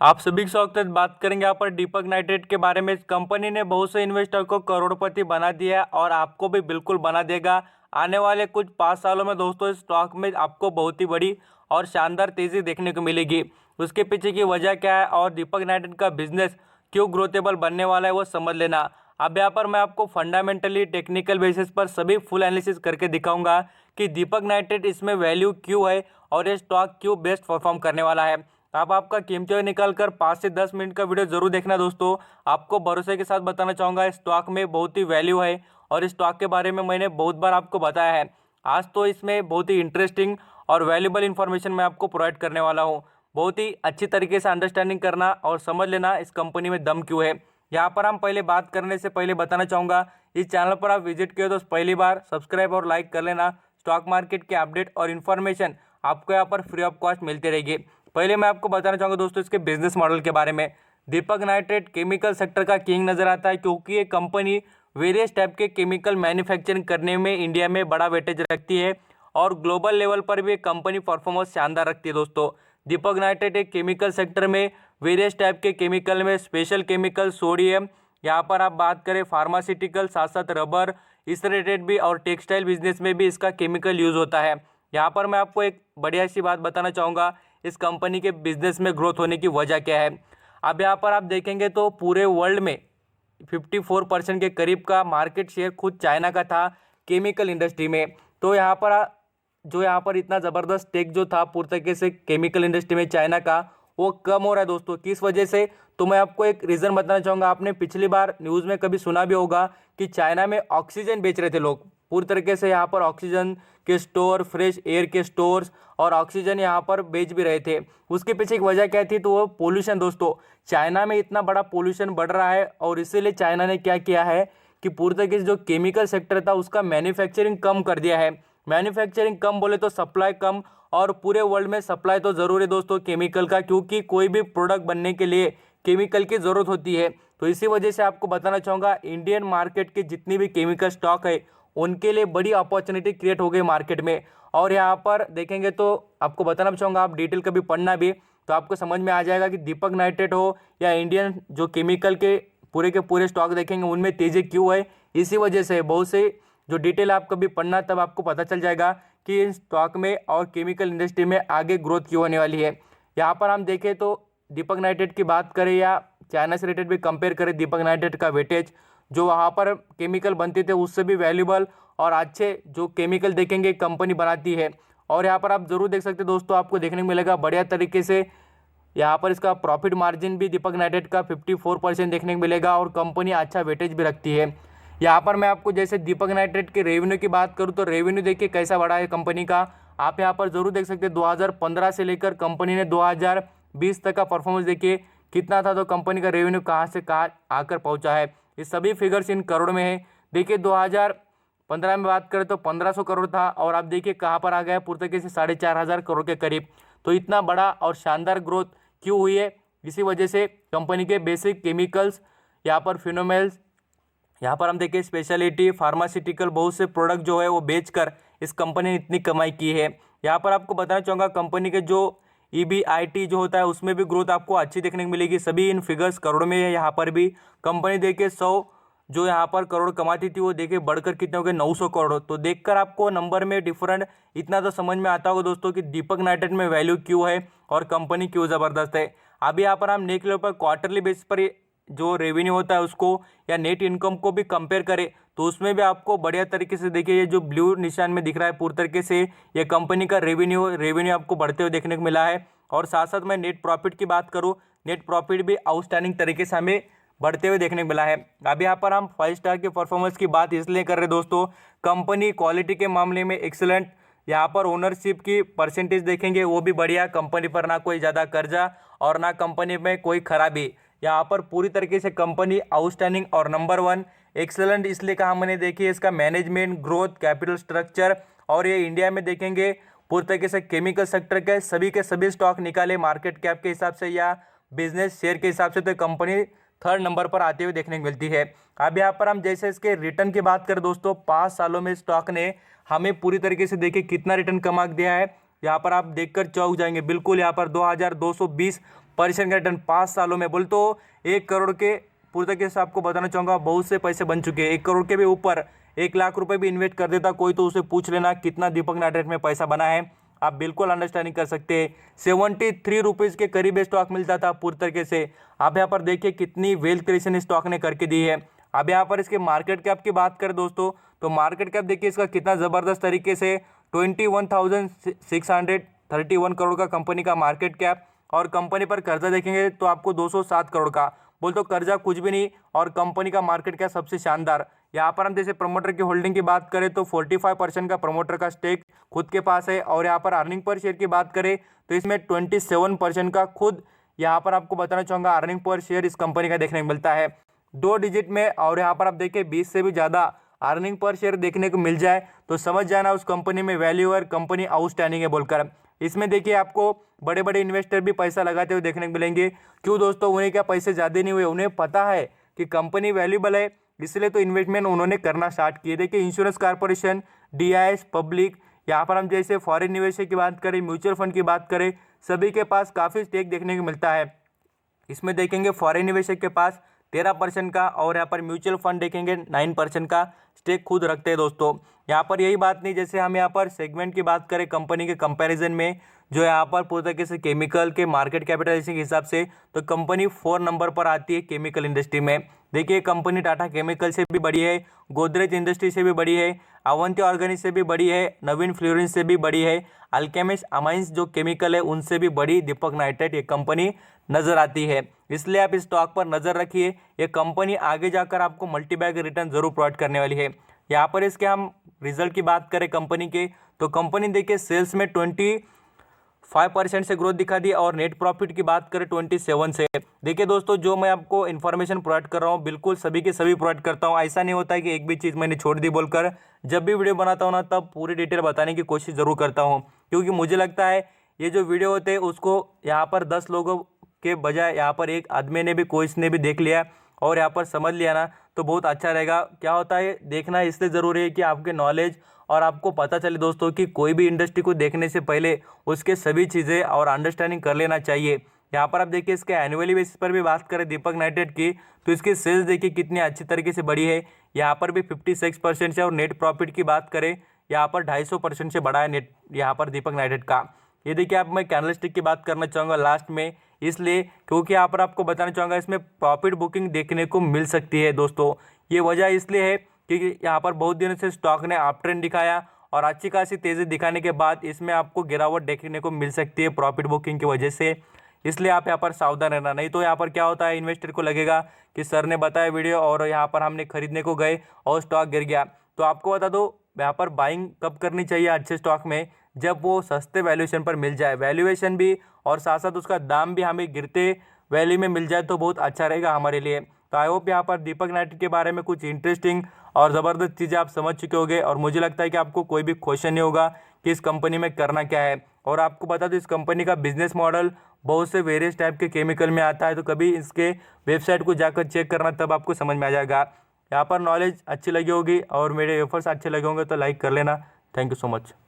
आप सभी के साथ बात करेंगे यहाँ पर दीपक नाइट्रेट के बारे में। इस कंपनी ने बहुत से इन्वेस्टर को करोड़पति बना दिया है और आपको भी बिल्कुल बना देगा। आने वाले कुछ 5 सालों में दोस्तों इस स्टॉक में आपको बहुत ही बड़ी और शानदार तेजी देखने को मिलेगी। उसके पीछे की वजह क्या है और दीपक नाइट्रेट का बिजनेस क्यों ग्रोथेबल बनने वाला है वो समझ लेना। अब यहाँ पर मैं आपको फंडामेंटली टेक्निकल बेसिस पर सभी फुल एनालिसिस करके दिखाऊंगा कि दीपक नाइट्रेट इसमें वैल्यू क्यों है और ये स्टॉक क्यों बेस्ट परफॉर्म करने वाला है। आप आपका कीमती वक्त निकाल कर 5 से 10 मिनट का वीडियो जरूर देखना दोस्तों। आपको भरोसे के साथ बताना चाहूँगा इस स्टॉक में बहुत ही वैल्यू है और इस स्टॉक के बारे में मैंने बहुत बार आपको बताया है। आज तो इसमें बहुत ही इंटरेस्टिंग और वैल्यूबल इन्फॉर्मेशन मैं आपको प्रोवाइड करने वाला हूँ। बहुत ही अच्छी तरीके से अंडरस्टैंडिंग करना और समझ लेना इस कंपनी में दम क्यों है। यहाँ पर हम पहले बात करने से पहले बताना चाहूँगा, इस चैनल पर आप विजिट किए तो पहली बार सब्सक्राइब और लाइक कर लेना। स्टॉक मार्केट के अपडेट और इन्फॉर्मेशन आपको यहाँ पर फ्री ऑफ कॉस्ट मिलती रहेगी। पहले मैं आपको बताना चाहूँगा दोस्तों इसके बिजनेस मॉडल के बारे में। दीपक नाइट्रेट केमिकल सेक्टर का किंग नजर आता है क्योंकि ये कंपनी वेरियस टाइप के केमिकल मैन्युफैक्चरिंग करने में इंडिया में बड़ा वेटेज रखती है और ग्लोबल लेवल पर भी कंपनी परफॉर्मेंस शानदार रखती है दोस्तों। दीपक नाइट्रेट एक केमिकल सेक्टर में वेरियस टाइप के केमिकल में स्पेशल केमिकल सोडियम, यहाँ पर आप बात करें फार्मास्यूटिकल, साथ साथ रबर, इस रिलेटेड भी और टेक्सटाइल बिजनेस में भी इसका केमिकल यूज होता है। यहाँ पर मैं आपको एक बढ़िया सी बात बताना चाहूँगा, इस कंपनी के बिजनेस में ग्रोथ होने की वजह क्या है। अब यहाँ पर आप देखेंगे तो पूरे वर्ल्ड में 54% के करीब का मार्केट शेयर खुद चाइना का था केमिकल इंडस्ट्री में। तो यहाँ पर जो यहाँ पर इतना ज़बरदस्त टेक जो था पूरी तरीके से केमिकल इंडस्ट्री में चाइना का, वो कम हो रहा है दोस्तों। किस वजह से, तो मैं आपको एक रीज़न बताना चाहूँगा। आपने पिछली बार न्यूज़ में कभी सुना भी होगा कि चाइना में ऑक्सीजन बेच रहे थे लोग पूरी तरीके से, यहाँ पर ऑक्सीजन के स्टोर, फ्रेश एयर के स्टोर्स और ऑक्सीजन यहाँ पर बेच भी रहे थे। उसके पीछे एक वजह क्या थी, तो वो पोल्यूशन दोस्तों। चाइना में इतना बड़ा पोल्यूशन बढ़ रहा है और इसीलिए चाइना ने क्या किया है कि पूरी तरीके से जो केमिकल सेक्टर था उसका मैन्युफैक्चरिंग कम कर दिया है। मैन्युफैक्चरिंग कम बोले तो सप्लाई कम, और पूरे वर्ल्ड में सप्लाई तो ज़रूरी है दोस्तों केमिकल का, क्योंकि कोई भी प्रोडक्ट बनने के लिए केमिकल की ज़रूरत होती है। तो इसी वजह से आपको बताना चाहूँगा इंडियन मार्केट के जितनी भी केमिकल स्टॉक है उनके लिए बड़ी अपॉर्चुनिटी क्रिएट हो गई मार्केट में। और यहाँ पर देखेंगे तो आपको बताना चाहूँगा, आप डिटेल कभी पढ़ना भी तो आपको समझ में आ जाएगा कि दीपक नाइट्रेट हो या इंडियन जो केमिकल के पूरे स्टॉक देखेंगे उनमें तेज़ी क्यों है। इसी वजह से बहुत से जो डिटेल आप कभी पढ़ना तब आपको पता चल जाएगा कि इन स्टॉक में और केमिकल इंडस्ट्री में आगे ग्रोथ क्यों होने वाली है। यहाँ पर हम देखें तो दीपक नाइट्रेट की बात करें या चाइना से रिलेटेड भी कंपेयर करें, दीपक नाइट्रेट का वेटेज जो वहाँ पर केमिकल बनते थे उससे भी वैल्यूबल और अच्छे जो केमिकल देखेंगे कंपनी बनाती है। और यहाँ पर आप जरूर देख सकते हैं दोस्तों, आपको देखने को मिलेगा बढ़िया तरीके से यहाँ पर इसका प्रॉफिट मार्जिन भी दीपक नाइट्रेट का 54% देखने को मिलेगा और कंपनी अच्छा वेटेज भी रखती है। यहाँ पर मैं आपको जैसे दीपक नाइट्रेट के रेवेन्यू की बात करूँ तो रेवेन्यू देखिए कैसा बढ़ा है कंपनी का। आप यहाँ पर जरूर देख सकते हैं 2015 से लेकर कंपनी ने 2020 तक का परफॉर्मेंस देखिए कितना था, तो कंपनी का रेवेन्यू कहाँ से कहाँ आकर पहुँचा है। ये सभी फिगर्स इन करोड़ में है। देखिए 2015 में बात करें तो 1500 करोड़ था और आप देखिए कहाँ पर आ गया पूरी तरीके से 4500 करोड़ के करीब। तो इतना बड़ा और शानदार ग्रोथ क्यों हुई है, इसी वजह से कंपनी के बेसिक केमिकल्स, यहाँ पर फिनोमेल्स, यहाँ पर हम देखिए स्पेशलिटी फार्मास्यूटिकल बहुत से प्रोडक्ट जो है वो बेचकर इस कंपनी ने इतनी कमाई की है। यहाँ पर आपको बताना चाहूँगा कंपनी के जो EBIT जो होता है उसमें भी ग्रोथ आपको अच्छी देखने को मिलेगी। सभी इन फिगर्स करोड़ में है। यहाँ पर भी कंपनी देखिए 100 जो यहाँ पर करोड़ कमाती थी वो देखिए बढ़कर कितने हो गए 900 करोड़। तो देखकर आपको नंबर में डिफरेंट इतना तो समझ में आता होगा दोस्तों कि दीपक नाइट्रेट में वैल्यू क्यों है और कंपनी क्यों ज़बरदस्त है। अभी यहाँ पर हम नेक्स्ट लेवल पर क्वार्टरली बेसिस पर जो रेवेन्यू होता है उसको या नेट इनकम को भी कंपेयर करें तो उसमें भी आपको बढ़िया तरीके से देखिए, ये जो ब्लू निशान में दिख रहा है पूरी तरीके से ये कंपनी का रेवेन्यू आपको बढ़ते हुए देखने को मिला है। और साथ साथ मैं नेट प्रॉफिट की बात करूँ, नेट प्रॉफिट भी आउटस्टैंडिंग तरीके से हमें बढ़ते हुए देखने को मिला है। अभी यहाँ पर हम 5 स्टार के परफॉर्मेंस की बात इसलिए कर रहे हैं दोस्तों, कंपनी क्वालिटी के मामले में एक्सीलेंट, यहाँ पर ओनरशिप की परसेंटेज देखेंगे वो भी बढ़िया, कंपनी पर ना कोई ज़्यादा कर्जा और ना कंपनी में कोई खराबी। यहाँ पर पूरी तरीके से कंपनी आउटस्टैंडिंग और नंबर 1 एक्सेलेंट इसलिए कहा मैंने, देखिए इसका मैनेजमेंट, ग्रोथ, कैपिटल स्ट्रक्चर, और ये इंडिया में देखेंगे पूरी तरीके से केमिकल सेक्टर के सभी स्टॉक निकाले मार्केट कैप के हिसाब से या बिजनेस शेयर के हिसाब से तो कंपनी 3rd नंबर पर आते हुए देखने को मिलती है। अब यहाँ पर हम जैसे इसके रिटर्न की बात करें दोस्तों, 5 सालों में स्टॉक ने हमें पूरी तरीके से देखिए कितना रिटर्न कमा दिया है। यहाँ पर आप देखकर चौंक जाएंगे। बिल्कुल यहाँ पर 2220% का रिटर्न 5 सालों में। बोल तो 1 करोड़ के पूरी तरीके से आपको बताना चाहूँगा बहुत से पैसे बन चुके हैं। 1 करोड़ के भी ऊपर 1 लाख रुपए भी इन्वेस्ट कर देता कोई तो उसे पूछ लेना कितना दीपक नाइट्रेट में पैसा बना है, आप बिल्कुल अंडरस्टैंडिंग कर सकते हैं। 73 रुपीज़ के करीब स्टॉक मिलता था पूरी तरीके से। आप यहाँ पर देखिए कितनी वेल्थ क्रिएशन स्टॉक ने करके दी है। अब यहाँ पर इसके मार्केट कैप की बात करें दोस्तों, तो मार्केट कैप देखिए इसका कितना ज़बरदस्त तरीके से 21,631 करोड़ का कंपनी का मार्केट कैप। और कंपनी पर कर्जा देखेंगे तो आपको 207 करोड़ का। बोल तो कर्जा कुछ भी नहीं और कंपनी का मार्केट कैप सबसे शानदार। यहाँ पर हम जैसे प्रमोटर की होल्डिंग की बात करें तो 45% का प्रमोटर का स्टेक खुद के पास है। और यहाँ पर अर्निंग पर शेयर की बात करें तो इसमें 27% का खुद यहाँ पर आपको बताना चाहूँगा अर्निंग पर शेयर इस कंपनी का देखने को मिलता है 2 डिजिट में। और यहाँ पर आप देखिए 20 से भी ज़्यादा अर्निंग पर शेयर देखने को मिल जाए तो समझ जाना उस कंपनी में वैल्यू और कंपनी आउटस्टैंडिंग है बोलकर। इसमें देखिए आपको बड़े बड़े इन्वेस्टर भी पैसा लगाते हुए देखने को मिलेंगे। क्यों दोस्तों, उन्हें क्या पैसे ज़्यादा नहीं हुए, उन्हें पता है कि कंपनी वैल्यूबल है, इसलिए तो इन्वेस्टमेंट उन्होंने करना स्टार्ट किए। देखिए इंश्योरेंस कॉर्पोरेशन, DIS, पब्लिक, यहाँ पर हम जैसे फॉरेन निवेशक की बात करें, म्यूचुअल फंड की बात करें, सभी के पास काफ़ी स्टेक देखने को मिलता है। इसमें देखेंगे फॉरेन निवेशक के पास 13% का और यहाँ पर म्यूचुअल फंड देखेंगे 9% का स्टेक खुद रखते हैं दोस्तों। यहाँ पर यही बात नहीं, जैसे हम यहाँ पर सेगमेंट की बात करें कंपनी के कंपैरिजन में, जो यहाँ पर पूरी तरीके से केमिकल के मार्केट कैपिटलाइजेशन के हिसाब से तो कंपनी 4 नंबर पर आती है केमिकल इंडस्ट्री में। देखिए कंपनी टाटा केमिकल से भी बड़ी है, गोदरेज इंडस्ट्री से भी बड़ी है, अवंती ऑर्गेनिक से भी बड़ी है, नवीन फ्लोरिन से भी बड़ी है, अल्केमिस्ट अमाइंस जो केमिकल है उनसे भी बड़ी दीपक नाइट्रेट ये कंपनी नज़र आती है। इसलिए आप इस स्टॉक पर नज़र रखिए, ये कंपनी आगे जाकर आपको मल्टीबैग रिटर्न जरूर प्रोवाइड करने वाली है। यहाँ पर इसके हम रिजल्ट की बात करें कंपनी के तो कंपनी देखिए सेल्स में 25% से ग्रोथ दिखा दी और नेट प्रॉफिट की बात करें 27 से। देखिए दोस्तों, जो मैं आपको इन्फॉर्मेशन प्रोवाइड कर रहा हूँ बिल्कुल सभी के सभी प्रोवाइड करता हूँ। ऐसा नहीं होता है कि एक भी चीज़ मैंने छोड़ दी बोलकर। जब भी वीडियो बनाता हूँ ना तब पूरी डिटेल बताने की कोशिश ज़रूर करता हूँ, क्योंकि मुझे लगता है ये जो वीडियो होते हैं उसको यहाँ पर 10 लोगों के बजाय यहाँ पर एक आदमी ने भी कोई ने भी देख लिया और यहाँ पर समझ लिया ना तो बहुत अच्छा रहेगा। क्या होता है देखना इसलिए ज़रूरी है कि आपके नॉलेज और आपको पता चले दोस्तों कि कोई भी इंडस्ट्री को देखने से पहले उसके सभी चीज़ें और अंडरस्टैंडिंग कर लेना चाहिए। यहाँ पर आप देखिए इसके एनुअली बेसिस पर भी बात करें दीपक नाइट्रेट की तो इसकी सेल्स देखिए कितनी अच्छी तरीके से बढ़ी है, यहाँ पर भी 56% से। और नेट प्रॉफिट की बात करें यहाँ पर 250% से बढ़ा है नेट यहाँ पर दीपक नाइट्रेट का। ये देखिए आप मैं कैंडलस्टिक की बात करना चाहूँगा लास्ट में, इसलिए क्योंकि यहाँ पर आपको बताना चाहूँगा इसमें प्रॉफिट बुकिंग देखने को मिल सकती है दोस्तों। ये वजह इसलिए है क्योंकि यहाँ पर बहुत दिनों से स्टॉक ने अप ट्रेंड दिखाया और अच्छी खासी तेज़ी दिखाने के बाद इसमें आपको गिरावट देखने को मिल सकती है प्रॉफिट बुकिंग की वजह से। इसलिए आप यहाँ पर सावधान रहना, नहीं तो यहाँ पर क्या होता है इन्वेस्टर को लगेगा कि सर ने बताया वीडियो और यहाँ पर हमने खरीदने को गए और स्टॉक गिर गया। तो आपको बता दो यहाँ पर बाइंग कब करनी चाहिए अच्छे स्टॉक में, जब वो सस्ते वैल्यूएशन पर मिल जाए, वैल्यूएशन भी और साथ साथ उसका दाम भी हमें गिरते वैल्यू में मिल जाए तो बहुत अच्छा रहेगा हमारे लिए। तो आई होप यहाँ पर दीपक नाइट्रेट के बारे में कुछ इंटरेस्टिंग और ज़बरदस्त चीज़ें आप समझ चुके होंगे और मुझे लगता है कि आपको कोई भी क्वेश्चन नहीं होगा कि इस कंपनी में करना क्या है। और आपको बता दो इस कंपनी का बिजनेस मॉडल बहुत से वेरियस टाइप के केमिकल में आता है, तो कभी इसके वेबसाइट को जाकर चेक करना तब आपको समझ में आ जाएगा। यहाँ पर नॉलेज अच्छी लगी होगी और मेरे एफर्ट्स अच्छे लगे होंगे तो लाइक कर लेना। Thank you so much.